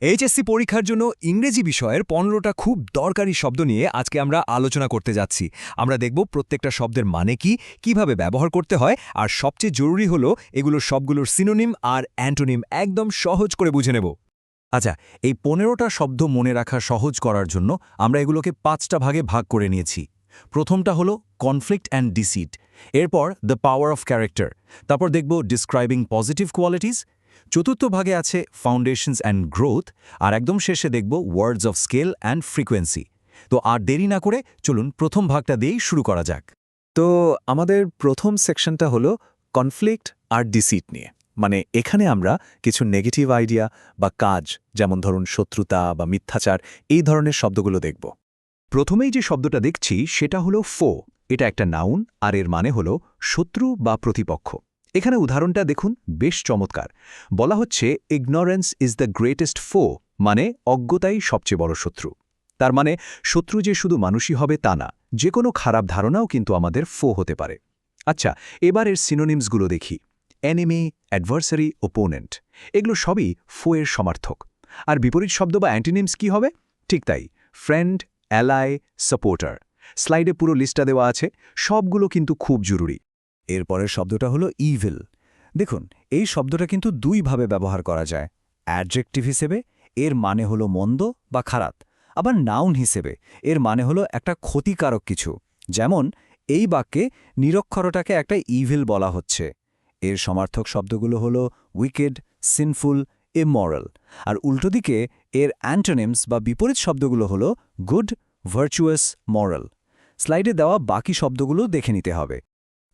HSC পরীক্ষার জন্য ইংরেজি বিষয়ের ১৫টা খুব দরকারি শব্দ নিয়ে আজকে আমরা আলোচনা করতে যাচ্ছি। আমরা দেখব প্রত্যেকটা শব্দের মানে কি, কিভাবে ব্যবহার করতে হয়, আর সবচেয়ে জরুরি হলো এগুলোর সবগুলোর সিনোনিম আর অ্যান্টোনিম একদম সহজ করে বুঝে নেব। আচ্ছা, এই ১৫টা শব্দ মনে রাখা সহজ করার জন্য আমরা এগুলোকে ৫টা ভাগে ভাগ করে নিয়েছি। প্রথমটা হলো কনফ্লিক্ট অ্যান্ড ডিসিট, এরপর দ্য পাওয়ার অফ ক্যারেক্টার, তারপর দেখব ডিসক্রাইবিং পজিটিভ কোয়ালিটিস, চতুর্থ ভাগে আছে ফাউন্ডেশনস অ্যান্ড গ্রোথ, আর একদম শেষে দেখব words of scale and frequency. তো আর দেরি না করে চলুন প্রথম ভাগটা দিয়েই শুরু করা যাক। তো আমাদের প্রথম সেকশনটা হলো কনফ্লিক্ট আর ডিসিট নিয়ে। মানে এখানে আমরা কিছু নেগেটিভ আইডিয়া বা কাজ, যেমন ধরুন শত্রুতা বা মিথ্যাচার, এই ধরনের শব্দগুলো দেখব। প্রথমেই যে শব্দটা দেখছি সেটা হলো ফো। এটা একটা নাউন আর এর মানে হলো শত্রু বা প্রতিপক্ষ। এখানে উদাহরণটা দেখুন, বেশ চমৎকার। বলা হচ্ছে ইগনোরেন্স ইজ দ্য গ্রেটেস্ট ফো, মানে অজ্ঞতাই সবচেয়ে বড় শত্রু। তার মানে শত্রু যে শুধু মানুষই হবে তা না, যে কোনো খারাপ ধারণাও কিন্তু আমাদের ফো হতে পারে। আচ্ছা, এবার এর সিনোনিমসগুলো দেখি। এনিমি, অ্যাডভার্সারি, ওপোনেন্ট, এগুলো সবই ফো এর সমার্থক। আর বিপরীত শব্দ বা অ্যান্টিনিমস কি হবে? ঠিক তাই, ফ্রেন্ড, অ্যালাই, সাপোর্টার। স্লাইডে পুরো লিস্টটা দেওয়া আছে, সবগুলো কিন্তু খুব জরুরি। এরপরের শব্দটা হলো ইভিল। দেখুন, এই শব্দটা কিন্তু দুইভাবে ব্যবহার করা যায়। অ্যাডজেক্টিভ হিসেবে এর মানে হলো মন্দ বা খারাপ, আবার নাউন হিসেবে এর মানে হলো একটা ক্ষতিকারক কিছু। যেমন এই বাক্যে নিরক্ষরটাকে একটা ইভিল বলা হচ্ছে। এর সমার্থক শব্দগুলো হলো উইকেড, সিনফুল, ইমমরাল। আর উল্টো দিকে এর অ্যান্টোনিমস বা বিপরীত শব্দগুলো হলো গুড, ভার্চুয়াস, মরাল। স্লাইডে দেওয়া বাকি শব্দগুলো দেখে নিতে হবে।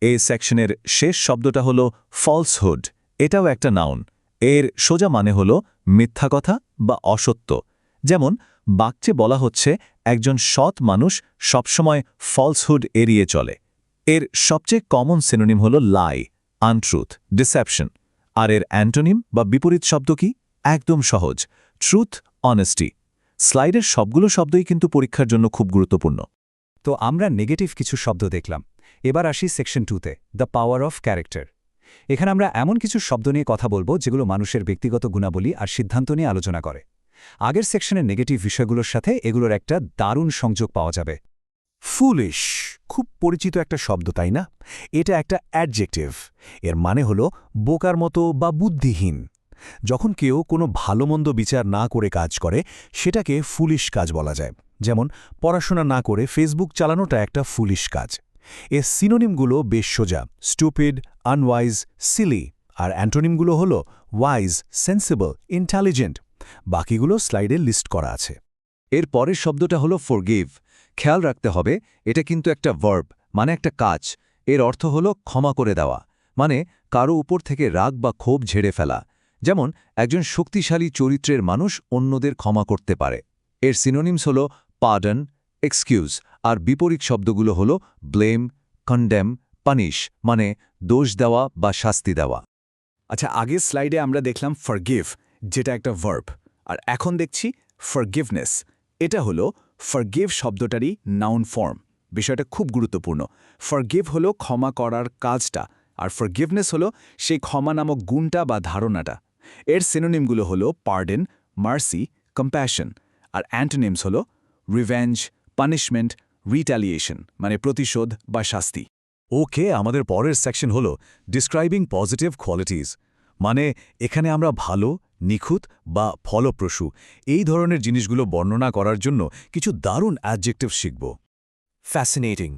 এই সেকশনের শেষ শব্দটা হলো ফলসহুড। এটাও একটা নাউন। এর সোজা মানে হলো মিথ্যা কথা বা অসত্য। যেমন বাক্যে বলা হচ্ছে একজন সৎ মানুষ সবসময় ফলসহুড এড়িয়ে চলে। এর সবচেয়ে কমন সিনোনিম হলো লাই, আনট্রুথ, ডিসেপশন। আর এর অ্যান্টোনিম বা বিপরীত শব্দ কি? একদম সহজ, ট্রুথ, অনেস্টি। স্লাইডের সবগুলো শব্দই কিন্তু পরীক্ষার জন্য খুব গুরুত্বপূর্ণ। তো আমরা নেগেটিভ কিছু শব্দ দেখলাম। এবার আসি সেকশন 2তে, দ্য পাওয়ার অফ ক্যারেক্টার। এখানে আমরা এমন কিছু শব্দ নিয়ে কথা বলবো যেগুলো মানুষের ব্যক্তিগত গুণাবলী আর সিদ্ধান্ত নিয়ে আলোচনা করে। আগের সেকশনের নেগেটিভ বিষয়গুলোর সাথে এগুলোর একটা দারুণ সংযোগ পাওয়া যাবে। ফুলিশ, খুব পরিচিত একটা শব্দ, তাই না? এটা একটা অ্যাডজেক্টিভ। এর মানে হলো বোকার মতো বা বুদ্ধিহীন। যখন কেউ কোনো ভালো-মন্দ বিচার না করে কাজ করে, সেটাকে ফুলিশ কাজ বলা যায়। যেমন পড়াশোনা না করে ফেসবুক চালানোটা একটা ফুলিশ কাজ। এর সিনোনিমগুলো বেশ সোজা, স্টুপিড, আনওয়াইজ, সিলি। আর অ্যান্টোনিমগুলো হলো ওয়াইজ, সেন্সিবল, ইন্টেলিজেন্ট। বাকিগুলো স্লাইডে লিস্ট করা আছে। এর পরের শব্দটা হলো ফরগিভ। খেয়াল রাখতে হবে, এটা কিন্তু একটা ভার্ব, মানে একটা কাজ। এর অর্থ হলো ক্ষমা করে দেওয়া, মানে কারো উপর থেকে রাগ বা ক্ষোভ ঝেড়ে ফেলা। যেমন একজন শক্তিশালী চরিত্রের মানুষ অন্যদের ক্ষমা করতে পারে। এর সিনোনিমস হলো পার্ডন, এক্সকিউজ। আর বিপরীত শব্দগুলো হলো ব্লেম, কন্ডেম, পানিশ, মানে দোষ দেওয়া বা শাস্তি দেওয়া। আচ্ছা, আগের স্লাইডে আমরা দেখলাম ফরগিভ, যেটা একটা ভার্ব। আর এখন দেখছি ফরগিভনেস। এটা হলো ফরগিভ শব্দটারই নাউন ফর্ম। বিষয়টা খুব গুরুত্বপূর্ণ। ফরগিভ হলো ক্ষমা করার কাজটা, আর ফরগিভনেস হলো সেই ক্ষমা নামক গুণটা বা ধারণাটা। এর সিনোনিমগুলো হলো পার্ডন, মার্সি, কম্প্যাশন। আর অ্যান্টোনিমস হলো রিভেঞ্জ, পানিশমেন্ট, রিটালিয়েশন, মানে প্রতিশোধ বা শাস্তি। ওকে, আমাদের পরের সেকশন হলো ডিসক্রাইবিং পজিটিভ কোয়ালিটিজ। মানে এখানে আমরা ভালো, নিখুঁত বা ফলপ্রসূ এই ধরনের জিনিসগুলো বর্ণনা করার জন্য কিছু দারুণ অ্যাডজেক্টিভ শিখব। ফ্যাসিনেটিং,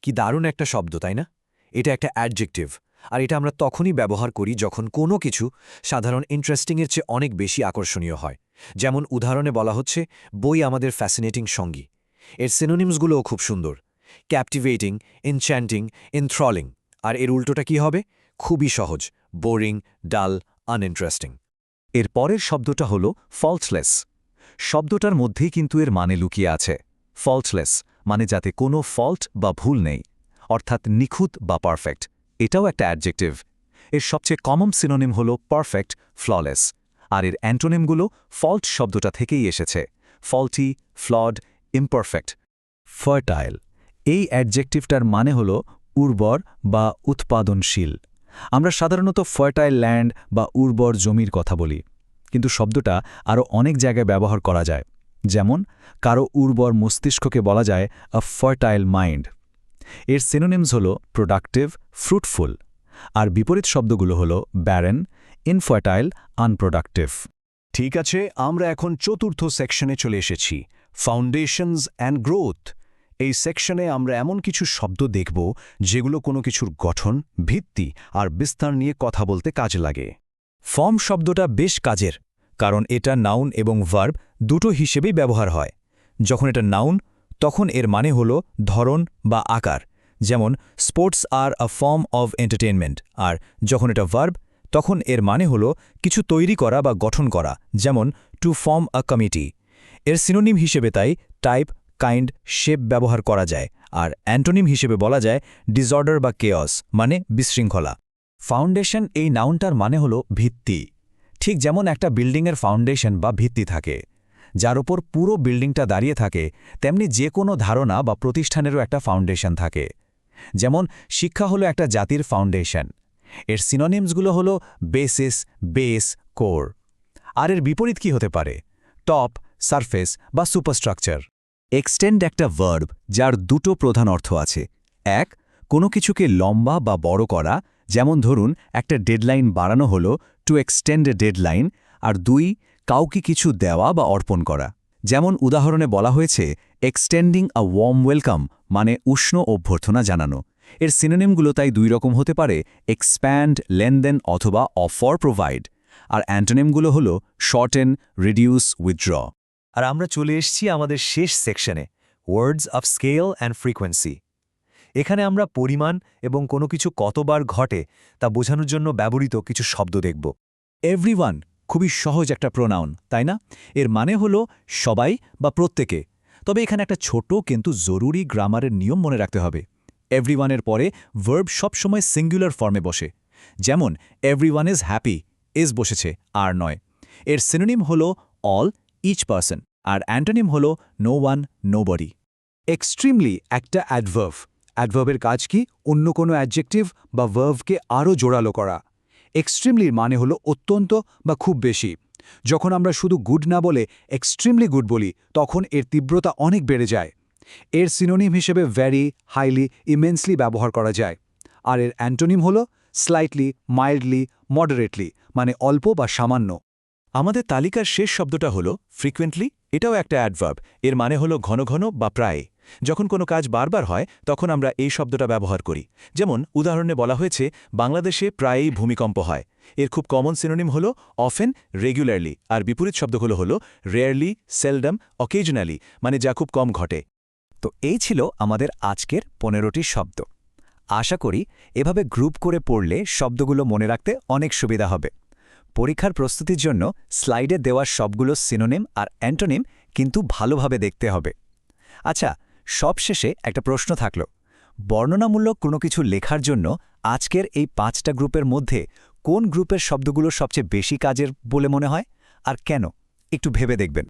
কি দারুণ একটা শব্দ, তাই না? এটা একটা অ্যাডজেক্টিভ, আর এটা আমরা তখনই ব্যবহার করি যখন কোনো কিছু সাধারণ ইন্টারেস্টিংয়ের চেয়ে অনেক বেশি আকর্ষণীয় হয়। যেমন উদাহরণে বলা হচ্ছে বই আমাদের ফ্যাসিনেটিং সঙ্গী। এর সিনোনিমসগুলোও খুব সুন্দর, ক্যাপটিভেটিং, এনচ্যান্টিং, এনথ্রলিং। আর এর উল্টোটা কি হবে? খুবই সহজ, বোরিং, ডাল, আনইন্টারেস্টিং। এর পরের শব্দটা হলো ফল্টলেস। শব্দটার মধ্যেই কিন্তু এর মানে লুকিয়ে আছে। ফল্টলেস মানে যাতে কোনো ফল্ট বা ভুল নেই, অর্থাৎ নিখুঁত বা পারফেক্ট। এটাও একটা অ্যাডজেক্টিভ। এর সবচেয়ে কমন সিনোনিম হলো পারফেক্ট, ফ্ললেস। আর এর অ্যান্টোনিমগুলো ফল্ট শব্দটা থেকেই এসেছে, ফল্টি, ফ্লড, ইমপারফেক্ট। ফার্টাইল, এই অ্যাডজেক্টিভটার মানে হল উর্বর বা উৎপাদনশীল। আমরা সাধারণত ফার্টাইল ল্যান্ড বা উর্বর জমির কথা বলি। কিন্তু শব্দটা আরও অনেক জায়গায় ব্যবহার করা যায়। যেমন কারো উর্বর মস্তিষ্ককে বলা যায় আ ফার্টাইল মাইন্ড। এর সিনোনিমস হল প্রোডাক্টিভ, ফ্রুটফুল, আর বিপরীত শব্দগুলো হল ব্যারেন, ইনফার্টাইল, আনপ্রোডাক্টিভ। ঠিক আছে, আমরা এখন চতুর্থ সেকশনে চলে এসেছি, ফাউন্ডেশনস অ্যান্ড গ্রোথ। এই সেকশনে আমরা এমন কিছু শব্দ দেখব যেগুলো কোনো কিছুর গঠন, ভিত্তি আর বিস্তার নিয়ে কথা বলতে কাজে লাগে। ফর্ম শব্দটা বেশ কাজের, কারণ এটা নাউন এবং ভার্ব দুটো হিসেবেই ব্যবহার হয়। যখন এটা নাউন, তখন এর মানে হল ধরন বা আকার, যেমন sports are a form of entertainment. আর যখন এটা ভার্ব, তখন এর মানে হল কিছু তৈরি করা বা গঠন করা, যেমন টু ফর্ম আ কমিটি। এর সিনোনিম হিসেবে তাই টাইপ, কাইন্ড, শেপ ব্যবহার করা যায়, আর অ্যান্টোনিম হিসেবে বলা যায় ডিসঅর্ডার বা কেয়স, মানে বিশৃঙ্খলা। ফাউন্ডেশন এই নাউনটার মানে হল ভিত্তি। ঠিক যেমন একটা বিল্ডিংয়ের ফাউন্ডেশন বা ভিত্তি থাকে, যার ওপর পুরো বিল্ডিংটা দাঁড়িয়ে থাকে, তেমনি যে কোনো ধারণা বা প্রতিষ্ঠানেরও একটা ফাউন্ডেশন থাকে। যেমন শিক্ষা হলো একটা জাতির ফাউন্ডেশন। এর সিনোনিমসগুলো হলো বেসিস, বেস, কোর। আর এর বিপরীত কি হতে পারে? টপ, সারফেস বা সুপারস্ট্রাকচার। এক্সটেন্ড একটা ভার্ব যার দুটো প্রধান অর্থ আছে। এক, কোনো কিছুকে লম্বা বা বড় করা, যেমন ধরুন একটা ডেডলাইন বাড়ানো হলো টু এক্সটেন্ড এ ডেডলাইন। আর দুই, কাউকে কিছু দেওয়া বা অর্পণ করা, যেমন উদাহরণে বলা হয়েছে এক্সটেন্ডিং আ ওয়ার্ম ওয়েলকাম, মানে উষ্ণ অভ্যর্থনা জানানো। এর সিনোনিমগুলো তাই দুই রকম হতে পারে, এক্সপ্যান্ড, লেনদেন অথবা অফার, প্রোভাইড। আর অ্যান্টোনিমগুলো হল শর্টেন, রিডিউস, উইথড্র। আর আমরা চলে এসেছি আমাদের শেষ সেকশনে, words of scale and frequency. এখানে আমরা পরিমাণ এবং কোনো কিছু কতবার ঘটে তা বোঝানোর জন্য ব্যবহৃত কিছু শব্দ দেখব। এভরিওয়ান খুবই সহজ একটা প্রোনাউন, তাই না? এর মানে হলো সবাই বা প্রত্যেকে। তবে এখানে একটা ছোট কিন্তু জরুরি গ্রামারের নিয়ম মনে রাখতে হবে। এভরিওয়ানের পরে ভার্ব সবসময় সিঙ্গুলার ফর্মে বসে, যেমন এভরিওয়ান ইজ হ্যাপি, ইজ বসেছে, আর নয়। এর সিনোনিম হলো অল, ইচ পারসন, আর অ্যান্টোনিম হলো নো ওয়ান, নোবডি। এক্সট্রিমলি একটা অ্যাডভার্ব। অ্যাডভার্বের কাজ কি? অন্য কোনো অ্যাডজেক্টিভ বা ভার্বকে আরও জোরালো করা। এক্সট্রিমলির মানে হলো অত্যন্ত বা খুব বেশি। যখন আমরা শুধু গুড না বলে এক্সট্রিমলি গুড বলি, তখন এর তীব্রতা অনেক বেড়ে যায়। এর সিনোনিম হিসেবে ভ্যারি, হাইলি, ইমেন্সলি ব্যবহার করা যায়। আর এর অ্যান্টোনিম হলো স্লাইটলি, মাইল্ডলি, মডারেটলি, মানে অল্প বা সামান্য। আমাদের তালিকার শেষ শব্দটা হলো ফ্রিকুয়েন্টলি। এটাও একটা অ্যাডভার্ব। এর মানে হলো ঘন ঘন বা প্রায়। যখন কোনো কাজ বারবার হয়, তখন আমরা এই শব্দটা ব্যবহার করি। যেমন উদাহরণে বলা হয়েছে বাংলাদেশে প্রায়ই ভূমিকম্প হয়। এর খুব কমন সিনোনিম হলো অফেন, রেগুলারলি। আর বিপরীত শব্দগুলো হলো রেয়ারলি, সেলডম, অকেজনালি, মানে যা খুব কম ঘটে। তো এই ছিল আমাদের আজকের 15টি শব্দ। আশা করি এভাবে গ্রুপ করে পড়লে শব্দগুলো মনে রাখতে অনেক সুবিধা হবে। পরীক্ষার প্রস্তুতির জন্য স্লাইডে দেওয়া সবগুলো সিনোনিম আর অ্যান্টোনিম কিন্তু ভালোভাবে দেখতে হবে। আচ্ছা, সবশেষে একটা প্রশ্ন থাকল। বর্ণনামূলক কোনো কিছু লেখার জন্য আজকের এই 5টা গ্রুপের মধ্যে কোন গ্রুপের শব্দগুলো সবচেয়ে বেশি কাজের বলে মনে হয়, আর কেন? একটু ভেবে দেখবেন।